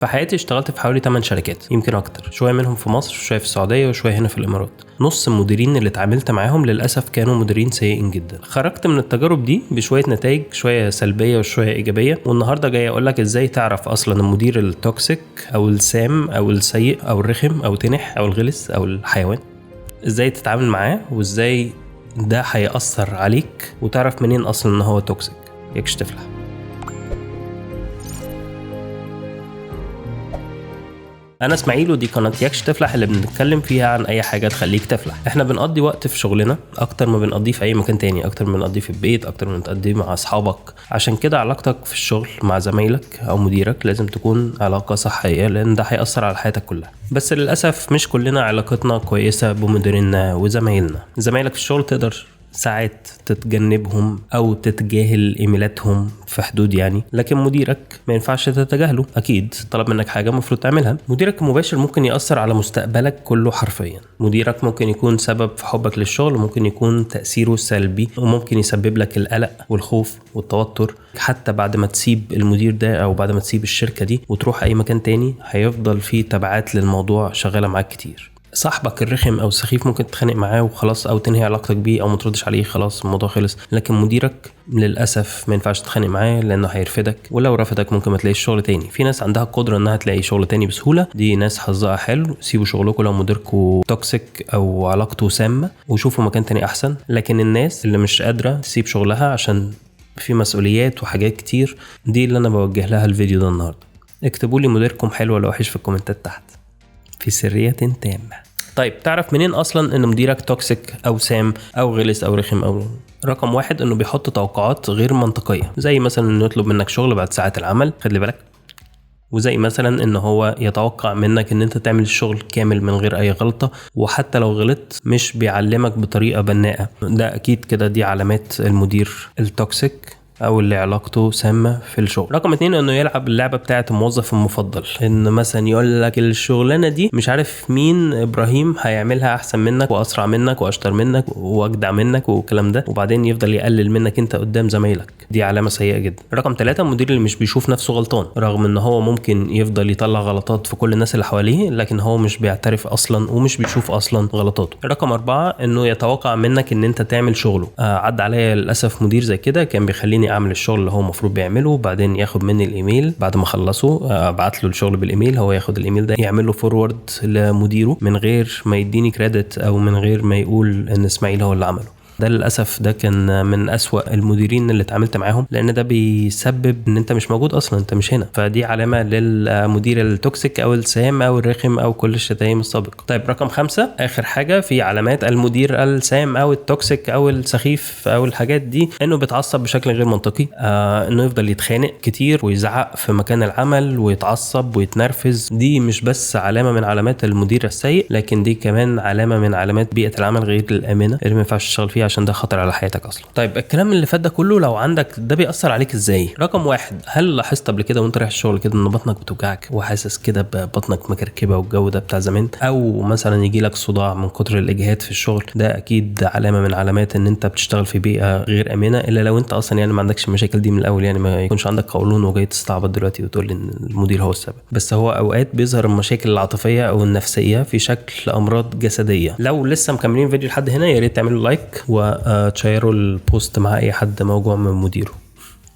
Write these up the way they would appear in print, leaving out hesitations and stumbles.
في حياتي اشتغلت في حوالي 8 شركات، يمكن اكتر، شويه منهم في مصر وشويه في السعوديه وشويه هنا في الامارات. نص المديرين اللي اتعاملت معاهم للاسف كانوا مديرين سيئين جدا. خرجت من التجارب دي بشويه نتائج، شويه سلبيه وشويه ايجابيه، والنهارده جاي اقول لك ازاي تعرف اصلا المدير التوكسيك او السام او السيء او الرخم او تنح او الغلس او الحيوان، ازاي تتعامل معاه وازاي ده هيأثر عليك، وتعرف منين اصلا ان هو توكسيك. يكش تفلح. انا اسماعيل ودي قناه يكش تفلح اللي بنتكلم فيها عن اي حاجه تخليك تفلح. احنا بنقضي وقت في شغلنا اكتر ما بنقضيه في اي مكان تاني، اكتر ما بنقضيه في البيت، اكتر ما بنقضيه مع اصحابك. عشان كده علاقتك في الشغل مع زمايلك او مديرك لازم تكون علاقه صحيه، لان ده هيأثر على حياتك كلها. بس للاسف مش كلنا علاقتنا كويسه بمديرنا وزمايلنا. زمايلك في الشغل تقدر ساعات تتجنبهم او تتجاهل ايميلاتهم في حدود يعني، لكن مديرك ما ينفعش تتجاهله. اكيد طلب منك حاجه المفروض تعملها. مديرك المباشر ممكن يأثر على مستقبلك كله حرفيا. مديرك ممكن يكون سبب في حبك للشغل، وممكن يكون تأثيره سلبي، وممكن يسبب لك القلق والخوف والتوتر. حتى بعد ما تسيب المدير ده او بعد ما تسيب الشركه دي وتروح اي مكان تاني، هيفضل فيه تبعات للموضوع شغاله معاك كتير. صاحبك الرخم او السخيف ممكن تتخانق معاه وخلاص، او تنهي علاقتك بيه، او ما تردش عليه، خلاص الموضوع خلص. لكن مديرك للاسف ما ينفعش تتخانق معاه، لانه هيرفدك، ولو رفدك ممكن ما تلاقيش شغل تاني. في ناس عندها القدره انها تلاقي شغل تاني بسهوله، دي ناس حظها حلو. سيبوا شغلكم لو مديركم توكسيك او علاقته سامه، وشوفوا مكان تاني احسن. لكن الناس اللي مش قادره تسيب شغلها عشان في مسؤوليات وحاجات كتير، دي اللي انا بوجه لها الفيديو ده النهارده. اكتبوا لي مديركم حلو ولا وحش في الكومنتات تحت في سرية تامة. طيب، تعرف منين اصلا ان مديرك توكسيك او سام او غلس او رخم؟ او رقم واحد، انه بيحط توقعات غير منطقية، زي مثلا انه يطلب منك شغل بعد ساعات العمل، خلي بالك. وزي مثلا ان هو يتوقع منك ان انت تعمل الشغل كامل من غير اي غلطة، وحتى لو غلطت مش بيعلمك بطريقة بناءة. ده اكيد كده دي علامات المدير التوكسيك او اللي علاقته سامه في الشغل. رقم 2، انه يلعب اللعبه بتاعه الموظف المفضل، ان مثلا يقول لك الشغلانه دي مش عارف مين ابراهيم هيعملها احسن منك واسرع منك واشطر منك واجدع منك والكلام ده، وبعدين يفضل يقلل منك انت قدام زمايلك. دي علامه سيئه جدا. رقم 3، المدير اللي مش بيشوف نفسه غلطان، رغم ان هو ممكن يفضل يطلع غلطات في كل الناس اللي حواليه، لكن هو مش بيعترف اصلا ومش بيشوف اصلا غلطاته. رقم 4، انه يتوقع منك ان انت تعمل شغله. عدى عليا للاسف مدير زي كده، كان بيخليني اعمل الشغل اللي هو المفروض بيعمله، بعدين ياخد مني الايميل بعد ما خلصه، ابعت له الشغل بالايميل، هو ياخد الايميل ده يعمل له فورورد لمديره من غير ما يديني كريدت او من غير ما يقول ان اسماعيل هو اللي عمله. ده للأسف ده كان من أسوأ المديرين اللي اتعاملت معاهم، لأن ده بيسبب إن أنت مش موجود أصلا، أنت مش هنا. فدي علامة للمدير التوكسيك أو السام أو الرخم أو كل الشتايم السابقة. طيب، رقم 5، آخر حاجة في علامات المدير السام أو التوكسيك أو السخيف أو الحاجات دي، إنه بيتعصب بشكل غير منطقي، إنه يفضل يتخانق كتير ويزعق في مكان العمل ويتعصب ويتنرفز. دي مش بس علامة من علامات المدير السيء، لكن دي كمان علامة من علامات بيئة العمل غير الآمنة اللي ما ينفعش تشتغل فيها، عشان ده خطر على حياتك اصلا. طيب، الكلام اللي فات ده كله لو عندك ده بيأثر عليك ازاي؟ رقم 1، هل لاحظت قبل كده وانت رايح الشغل كده ان بطنك بتوجعك وحاسس كده ببطنك مكركبه والجو ده بتاع زمان؟ او مثلا يجي لك صداع من كتر الاجهاد في الشغل؟ ده اكيد علامه من علامات ان انت بتشتغل في بيئه غير امنه، الا لو انت اصلا يعني ما عندكش المشاكل دي من الاول، يعني ما يكونش عندك قولون وجاي تستعبط دلوقتي وتقول ان المدير هو السبب. بس هو اوقات بيظهر المشاكل العاطفيه او النفسيه في شكل امراض جسديه. لو لسه مكملين فيديو لحد هنا، يا ريت تعملوا لايك وتشيروا البوست مع اي حد موجوع من مديره.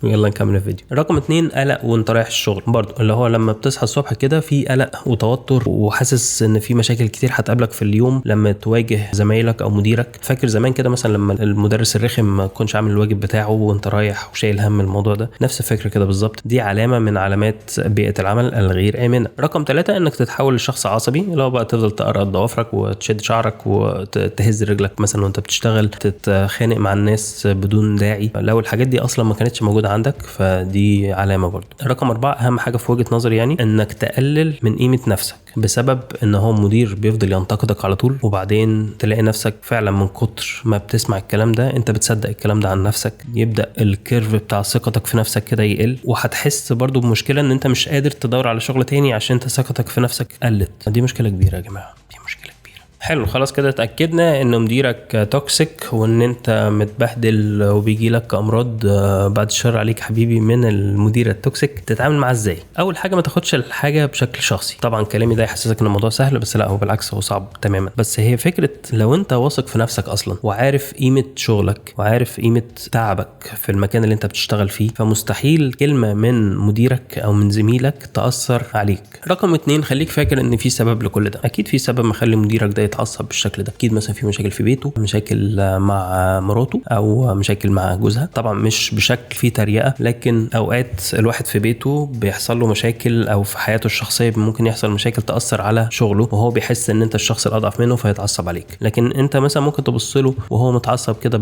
يلا نكمل الفيديو. رقم 2، قلق وانت رايح الشغل برضو، اللي هو لما بتصحى الصبح كده في قلق وتوتر وحاسس ان في مشاكل كتير هتقابلك في اليوم لما تواجه زمايلك او مديرك. فاكر زمان كده مثلا لما المدرس الرخم ما كنش عامل الواجب بتاعه وانت رايح وشايل هم الموضوع ده، نفس الفكره كده بالظبط. دي علامه من علامات بيئه العمل الغير امنه. رقم 3، انك تتحول لشخص عصبي، اللي هو بقى تفضل تقرقط ضوافرك وتشد شعرك وتهز رجلك مثلا وانت بتشتغل، تتخانق مع الناس بدون داعي. لو الحاجات دي اصلا ما كانتش موجوده عندك، فدي علامه برضو. رقم 4، اهم حاجه في وجهه نظري يعني، انك تقلل من قيمه نفسك بسبب ان هو مدير بيفضل ينتقدك على طول، وبعدين تلاقي نفسك فعلا من كتر ما بتسمع الكلام ده انت بتصدق الكلام ده عن نفسك، يبدا الكيرف بتاع ثقتك في نفسك كده يقل، وهتحس برضو بمشكله ان انت مش قادر تدور على شغل تاني عشان انت ثقتك في نفسك قلت. دي مشكله كبيره يا جماعه، دي مشكله كبيره. حلو، خلاص كده اتأكدنا ان مديرك توكسيك وان انت متبهدل وبيجي لك امراض بعد الشر عليك حبيبي من المدير التوكسيك. تتعامل معاه ازاي؟ اول حاجه ما تاخدش الحاجه بشكل شخصي. طبعا كلامي ده يحسسك ان الموضوع سهل، بس لا، هو بالعكس هو صعب تماما. بس هي فكره لو انت واثق في نفسك اصلا وعارف قيمه شغلك وعارف قيمه تعبك في المكان اللي انت بتشتغل فيه، فمستحيل كلمه من مديرك او من زميلك تاثر عليك. رقم 2، خليك فاكر ان في سبب لكل ده. اكيد في سبب مخلي مديرك ده يتعصب بالشكل ده. اكيد مثلا في مشاكل في بيته، مشاكل مع مراته او مشاكل مع جوزها. طبعا مش بشكل فيه تريقه، لكن اوقات الواحد في بيته بيحصل له مشاكل، او في حياته الشخصيه ممكن يحصل مشاكل تاثر على شغله، وهو بيحس ان انت الشخص الاضعف منه فيتعصب عليك. لكن انت مثلا ممكن تبص له وهو متعصب كده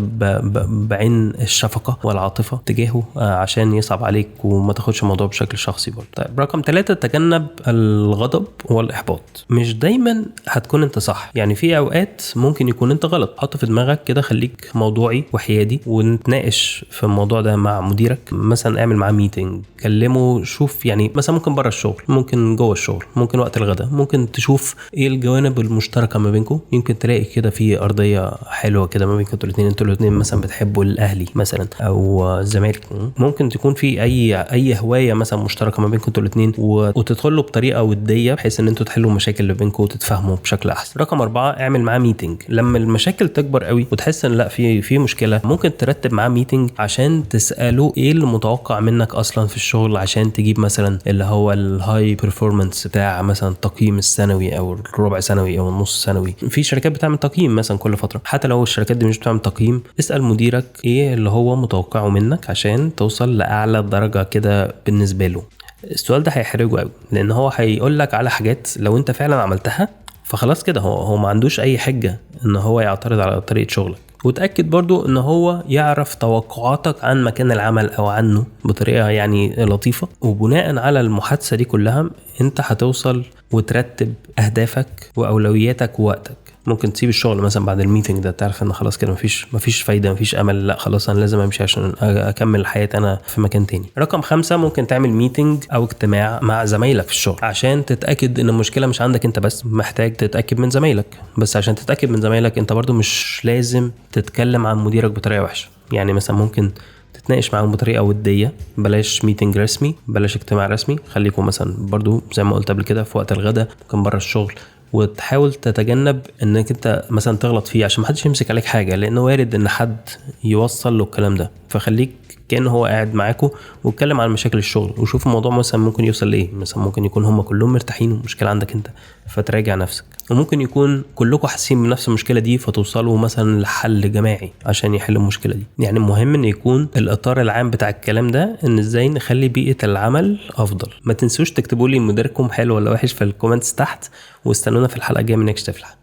بعين الشفقه والعاطفه تجاهه عشان يصعب عليك، وما تاخدش الموضوع بشكل شخصي برضه. طيب رقم 3، تجنب الغضب والاحباط. مش دايما هتكون انت صح، يعني في اوقات ممكن يكون انت غلط. حط في دماغك كده، خليك موضوعي وحيادي ونتناقش في الموضوع ده مع مديرك. مثلا اعمل معاه ميتنج، كلمه، شوف يعني مثلا ممكن بره الشغل، ممكن جوه الشغل، ممكن وقت الغداء، ممكن تشوف ايه الجوانب المشتركه ما بينكم. يمكن تلاقي كده في ارضيه حلوه كده ما بينكم انتوا الاثنين مثلا بتحبوا الاهلي مثلا او الزمالك. ممكن تكون في اي هوايه مثلا مشتركه ما بينكم انتوا الاثنين، وتدخلوا بطريقه وديه بحيث ان انتوا تحلوا المشاكل اللي بينكم وتتفاهموا بشكل احسن. رقم 4، اعمل معاه ميتنج. لما المشاكل تكبر قوي وتحس ان لا في مشكله، ممكن ترتب معاه ميتنج عشان تساله ايه اللي متوقع منك اصلا في الشغل، عشان تجيب مثلا اللي هو الهاي بيرفورمانس بتاع مثلا التقييم السنوي او الربع سنوي او النص سنوي. في شركات بتعمل تقييم مثلا كل فتره. حتى لو الشركات دي مش بتعمل تقييم، اسال مديرك ايه اللي هو متوقعه منك عشان توصل لاعلى درجه كده بالنسبه له. السؤال ده هيحرجه قوي، لان هو هيقول لك على حاجات لو انت فعلا عملتها فخلاص كده هو ما عندوش اي حجه ان هو يعترض على طريقه شغلك. وتأكد برضو ان هو يعرف توقعاتك عن مكان العمل او عنه بطريقة يعني لطيفة، وبناء على المحادثة دي كلها انت هتوصل وترتب اهدافك واولوياتك ووقتك. ممكن تسيب الشغل مثلا بعد الميتنج ده، تعرف ان خلاص كده مفيش فايدة، مفيش امل، لا خلاص انا لازم امشي عشان اكمل حياتي انا في مكان تاني. رقم 5، ممكن تعمل ميتنج او اجتماع مع زمايلك في الشغل عشان تتأكد ان المشكلة مش عندك انت بس، محتاج تتأكد من زمايلك. بس عشان تتأكد من زمايلك انت برضو مش لازم تتكلم عن مديرك بطريقة وحشة. يعني مثلا ممكن تتناقش معاهم بطريقه وديه، بلاش ميتنج رسمي، بلاش اجتماع رسمي. خليكم مثلا برضو زي ما قلت قبل كده في وقت الغداء، ممكن بره الشغل، وتحاول تتجنب انك انت مثلا تغلط فيه عشان محدش يمسك عليك حاجه، لانه وارد ان حد يوصل له الكلام ده. فخليك كأنه هو قاعد معاكم واتكلم عن مشاكل الشغل، وشوف الموضوع مثلا ممكن يوصل لايه. مثلا ممكن يكون هم كلهم مرتاحين والمشكله عندك انت، فتراجع نفسك. وممكن يكون كلكم حاسين بنفس المشكله دي فتوصلوا مثلا لحل جماعي عشان يحل المشكله دي. يعني مهم ان يكون الاطار العام بتاع الكلام ده ان ازاي نخلي بيئه العمل افضل. ما تنسوش تكتبوا لي مديركم حلو ولا وحش في الكومنتس تحت، واستنونا في الحلقه الجايه من نكش تفلح.